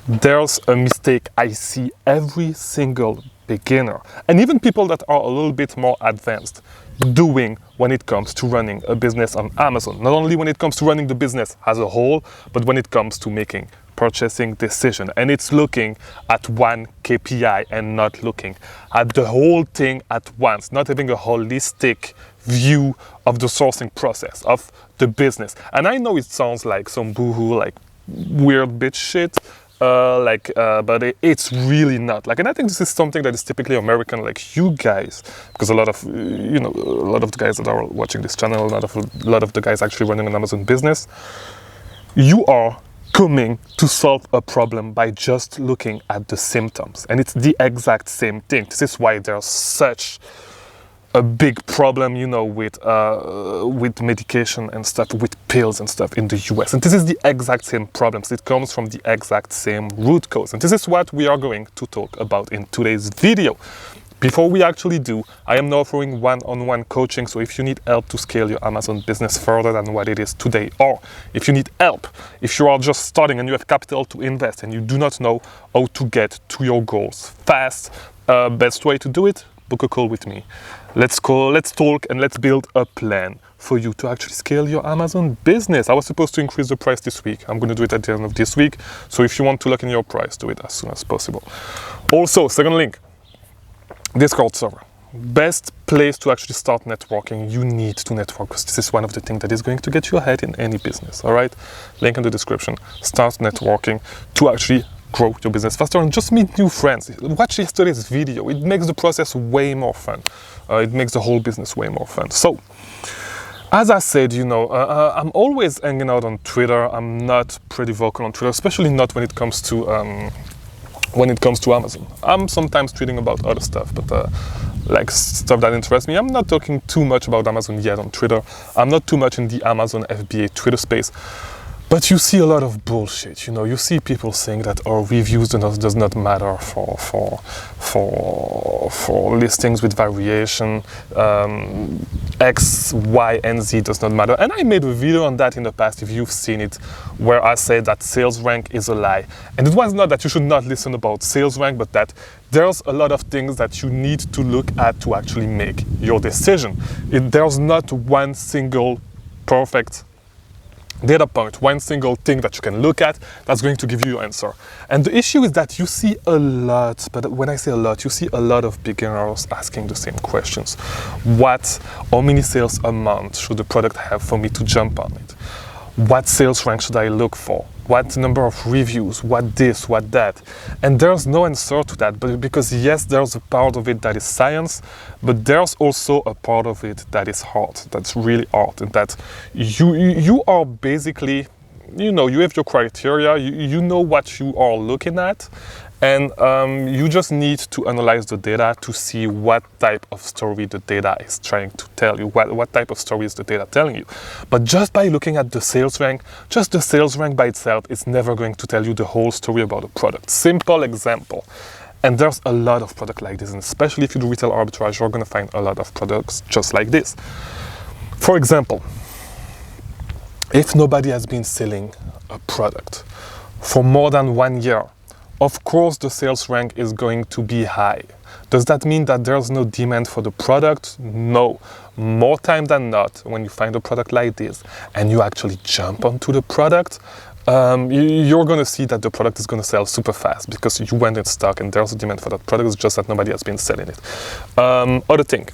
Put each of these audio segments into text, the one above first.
There's a mistake I see every single beginner, and even people that are a little bit more advanced, doing when it comes to running a business on Amazon. Not only when it comes to running the business as a whole, but when it comes to making purchasing decision. And it's looking at one KPI and not looking at the whole thing at once, not having a holistic view of the sourcing process of the business. And I know it sounds like some boohoo, like weird bitch shit, but it's really not. Like, and I think this is something that is typically American, like you guys, because a lot of the guys that are watching this channel, a lot of the guys actually running an Amazon business, you are coming to solve a problem by just looking at the symptoms, and it's the exact same thing. This is why there's such a big problem, with medication and stuff, with pills and stuff in the US. And this is the exact same problems. It comes from the exact same root cause. And this is what we are going to talk about in today's video. Before we actually do, I am now offering one-on-one coaching. So if you need help to scale your Amazon business further than what it is today, or if you need help, if you are just starting and you have capital to invest and you do not know how to get to your goals fast, best way to do it, book a call with me. Let's talk, and let's build a plan for you to actually scale your Amazon business. I was supposed to increase the price this week. I'm going to do it at the end of this week. So if you want to lock in your price, do it as soon as possible. Also, second link, Discord server. Best place to actually start networking. You need to network, because this is one of the things that is going to get you ahead in any business. All right, link in the description. Start networking to actually grow your business faster and just meet new friends. Watch yesterday's video. It makes the process way more fun. It makes the whole business way more fun. So, as I said, I'm always hanging out on Twitter. I'm not pretty vocal on Twitter, especially not when it comes to Amazon. I'm sometimes tweeting about other stuff, but like stuff that interests me. I'm not talking too much about Amazon yet on Twitter. I'm not too much in the Amazon FBA Twitter space. But you see a lot of bullshit, you see people saying that our reviews does not matter for listings with variation, X, Y, and Z does not matter. And I made a video on that in the past, if you've seen it, where I said that sales rank is a lie. And it was not that you should not listen about sales rank, but that there's a lot of things that you need to look at to actually make your decision. There's not one single perfect data point, one single thing that you can look at that's going to give you your answer. And the issue is that you see a lot, but when I say a lot, you see a lot of beginners asking the same questions. How many sales a month should the product have for me to jump on it? What sales rank should I look for? What number of reviews? What this, what that? And there's no answer to that, but because yes, there's a part of it that is science, but there's also a part of it that is hard, that's really hard, and that you are basically, you have your criteria, you know what you are looking at, and you just need to analyze the data to see what type of story the data is trying to tell you, what type of story is the data telling you. But just by looking at the sales rank, just the sales rank by itself is never going to tell you the whole story about a product. Simple example. And there's a lot of products like this, and especially if you do retail arbitrage, you're going to find a lot of products just like this. For example, if nobody has been selling a product for more than 1 year, of course the sales rank is going to be high. Does that mean that there's no demand for the product? No. More time than not, when you find a product like this and you actually jump onto the product, you're going to see that the product is going to sell super fast because you went in stock and there's a demand for that product. It's just that nobody has been selling it. Other thing,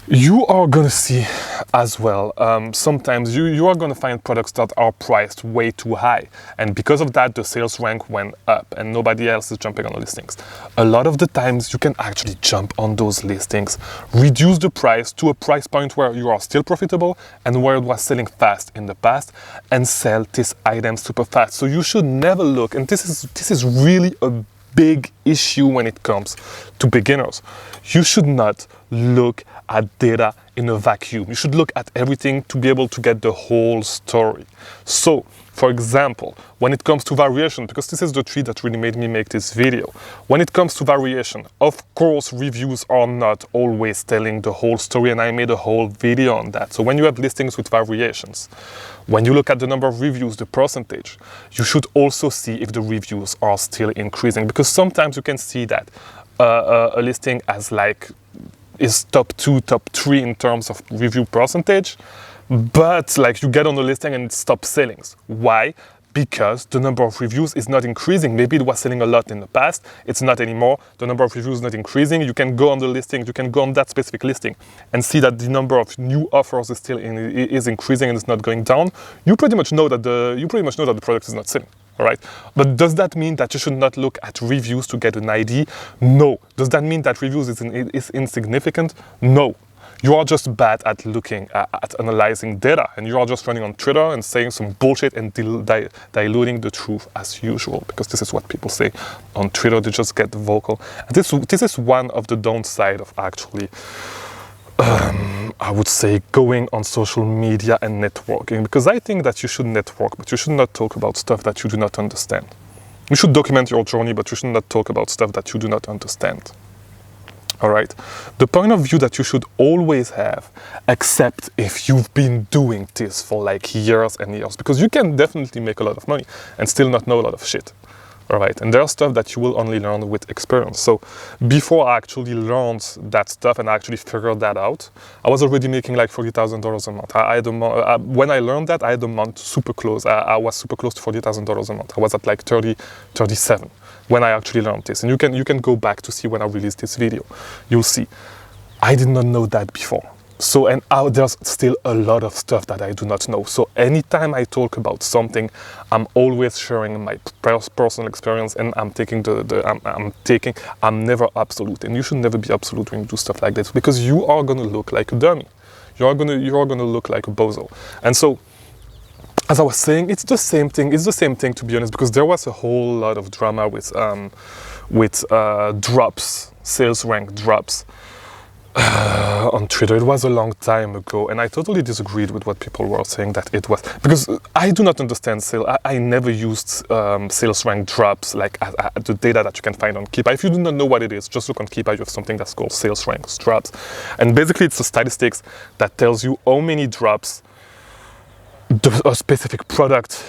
you are going to see as well, sometimes you are going to find products that are priced way too high. And because of that, the sales rank went up and nobody else is jumping on the listings. A lot of the times you can actually jump on those listings, reduce the price to a price point where you are still profitable and where it was selling fast in the past, and sell this item super fast. So you should never look, and this is really a big issue when it comes to beginners. You should not look at data in a vacuum. You should look at everything to be able to get the whole story. So For example, when it comes to variation, because this is the tree that really made me make this video. When it comes to variation, of course, reviews are not always telling the whole story, and I made a whole video on that. So when you have listings with variations, when you look at the number of reviews, the percentage, you should also see if the reviews are still increasing, because sometimes you can see that a listing as like is top 2, top 3 in terms of review percentage, but like you get on the listing and it stops selling. Why? Because the number of reviews is not increasing. Maybe it was selling a lot in the past, it's not anymore. The number of reviews is not increasing. You can go on the listing, you can go on that specific listing and see that the number of new offers is still is increasing and it's not going down. You pretty much know that the product is not selling. All right, but does that mean that you should not look at reviews to get an idea? No. Does that mean that reviews is insignificant? No. You are just bad at looking at analyzing data, and you are just running on Twitter and saying some bullshit and diluting the truth as usual, because this is what people say on Twitter. They just get vocal. And this is one of the downside of actually I would say going on social media and networking, because I think that you should network, but you should not talk about stuff that you do not understand. You should document your journey, but you should not talk about stuff that you do not understand. All right? The point of view that you should always have, except if you've been doing this for like years and years, because you can definitely make a lot of money and still not know a lot of shit. All right, and there's stuff that you will only learn with experience. So before I actually learned that stuff and I actually figured that out, I was already making like $40,000 a month. I had when I learned that, I had a month super close. I was super close to $40,000 a month. I was at like 37 when I actually learned this. And you can go back to see when I released this video. You'll see. I did not know that before. So, and there's still a lot of stuff that I do not know. So anytime I talk about something, I'm always sharing my personal experience, and I'm never absolute. And you should never be absolute when you do stuff like this, because you are gonna look like a dummy. You are gonna look like a bozo. And so, as I was saying, it's the same thing. It's the same thing, to be honest, because there was a whole lot of drama with drops, sales rank drops. On Twitter. It was a long time ago, and I totally disagreed with what people were saying that it was, because I do not understand sales. I never used sales rank drops like the data that you can find on Keepa. If you do not know what it is, just look on Keepa. You have something that's called sales rank drops, and basically it's the statistics that tells you how many drops a specific product,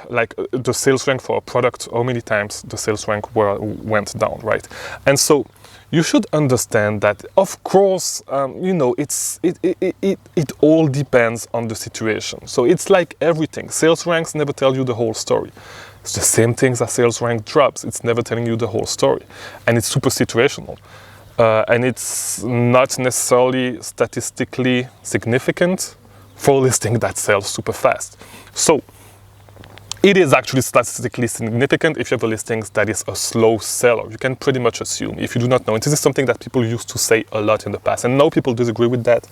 like the sales rank for a product, how many times the sales rank went down, right? And so you should understand that, of course, you know, it all depends on the situation. So it's like everything. Sales ranks never tell you the whole story. It's the same things as sales rank drops. It's never telling you the whole story. And it's super situational. And it's not necessarily statistically significant for a listing that sells super fast. So it is actually statistically significant if you have a listing that is a slow seller. You can pretty much assume, if you do not know. And this is something that people used to say a lot in the past, and now people disagree with that.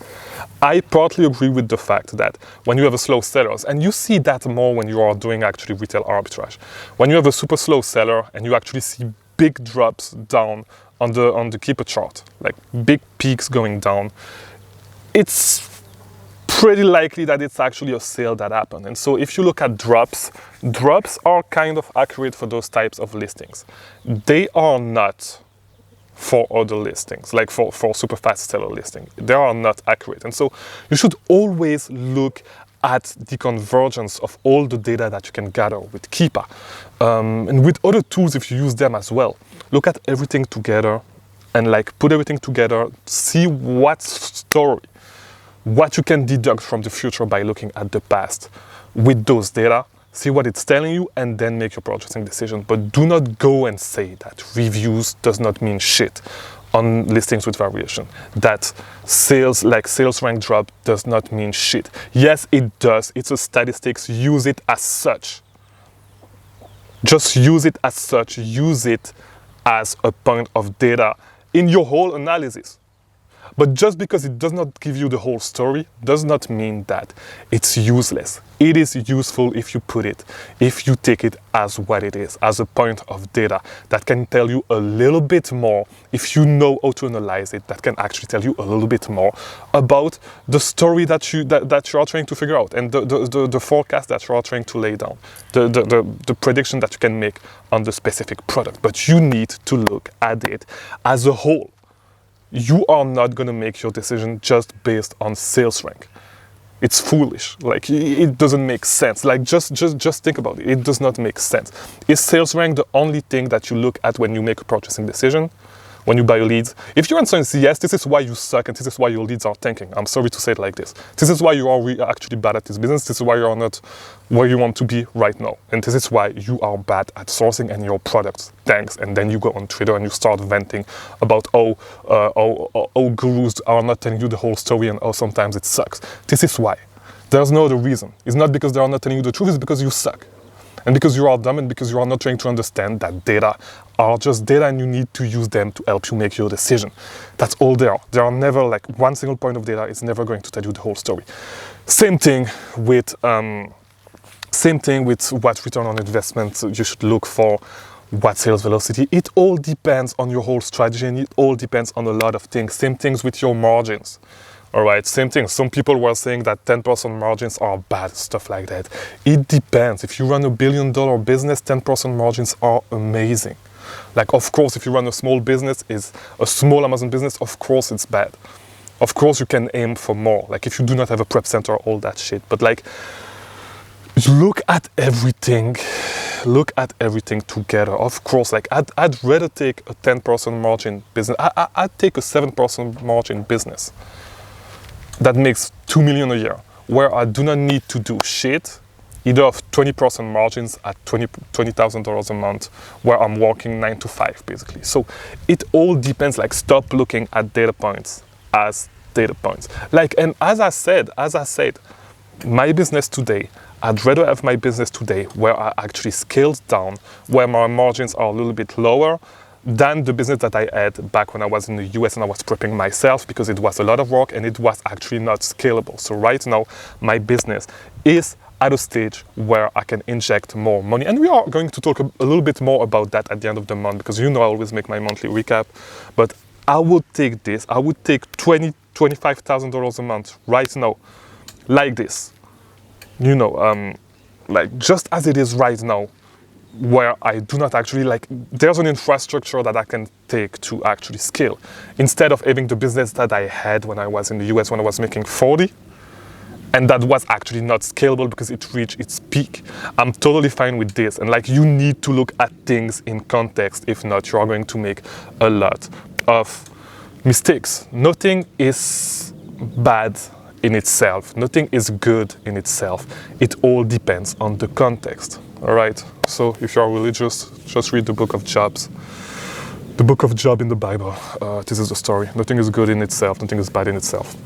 I partly agree with the fact that when you have a slow seller, and you see that more when you are doing actually retail arbitrage, when you have a super slow seller and you actually see big drops down on the Keepa chart, like big peaks going down, it's pretty likely that it's actually a sale that happened. And so if you look at drops are kind of accurate for those types of listings. They are not for other listings, like for super fast seller listing. They are not accurate. And so you should always look at the convergence of all the data that you can gather with Keepa. And with other tools, if you use them as well. Look at everything together and like put everything together, see what story, what you can deduct from the future by looking at the past with those data, see what it's telling you, and then make your purchasing decision. But do not go and say that reviews does not mean shit on listings with variation, that sales rank drop does not mean shit. Yes, it does. It's a statistics. Use it as such. Just use it as such. Use it as a point of data in your whole analysis. But just because it does not give you the whole story does not mean that it's useless. It is useful if you if you take it as what it is, as a point of data that can tell you a little bit more. If you know how to analyze it, that can actually tell you a little bit more about the story that you are trying to figure out, and the forecast that you are trying to lay down, the prediction that you can make on the specific product. But you need to look at it as a whole. You are not going to make your decision just based on sales rank. It's foolish. Like, it doesn't make sense. Like, just think about it. It does not make sense. Is sales rank the only thing that you look at when you make a purchasing decision? When you buy leads? If your answer is yes, this is why you suck and this is why your leads are tanking. I'm sorry to say it like this. This is why you are actually bad at this business. This is why you are not where you want to be right now. And this is why you are bad at sourcing and your products tanks. And then you go on Twitter and you start venting about how gurus are not telling you the whole story and how sometimes it sucks. This is why. There's no other reason. It's not because they are not telling you the truth, it's because you suck. And because you are dumb and because you are not trying to understand that data are just data and you need to use them to help you make your decision. That's all they are. They are never, like, one single point of data is never going to tell you the whole story. Same thing with what return on investment you should look for, what sales velocity. It all depends on your whole strategy and it all depends on a lot of things. Same things with your margins. All right, same thing. Some people were saying that 10% margins are bad, stuff like that. It depends. If you run $1 billion business, 10% margins are amazing. Like, of course, if you run a small business, a small Amazon business, of course it's bad. Of course you can aim for more. Like, if you do not have a prep center, all that shit. But, like, look at everything together. Of course, like, I'd rather take a 10% margin business. I'd take a 7% margin business that makes $2 million a year, where I do not need to do shit, either of 20% margins at $20,000 a month, where I'm working 9 to 5, basically. So it all depends. Like, stop looking at data points as data points. Like, and as I said, my business today, I'd rather have my business today where I actually scaled down, where my margins are a little bit lower, than the business that I had back when I was in the US and I was prepping myself, because it was a lot of work and it was actually not scalable. So right now, my business is at a stage where I can inject more money. And we are going to talk a little bit more about that at the end of the month, because you know I always make my monthly recap. But I would take this, I would take $25,000 a month right now, like this. You know, like, just as it is right now, where I do not actually, like, there's an infrastructure that I can take to actually scale. Instead of having the business that I had when I was in the US, when I was making 40, and that was actually not scalable because it reached its peak. I'm totally fine with this. And, like, you need to look at things in context. If not, you are going to make a lot of mistakes. Nothing is bad in itself. Nothing is good in itself. It all depends on the context. All right. So if you are religious, just read the book of Jobs. The book of Job in the Bible. This is the story. Nothing is good in itself. Nothing is bad in itself.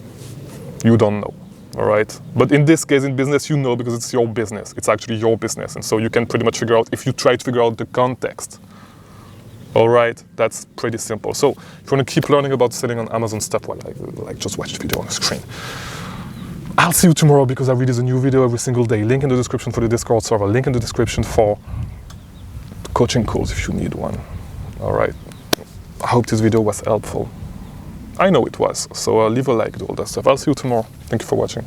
You don't know. All right. But in this case, in business, you know, because it's your business. It's actually your business. And so you can pretty much figure out, if you try to figure out the context. All right. That's pretty simple. So if you want to keep learning about selling on Amazon stuff, well, like just watch the video on the screen. I'll see you tomorrow, because I release a new video every single day. Link in the description for the Discord server. Link in the description for coaching calls if you need one. All right. I hope this video was helpful. I know it was. So leave a like, do all that stuff. I'll see you tomorrow. Thank you for watching.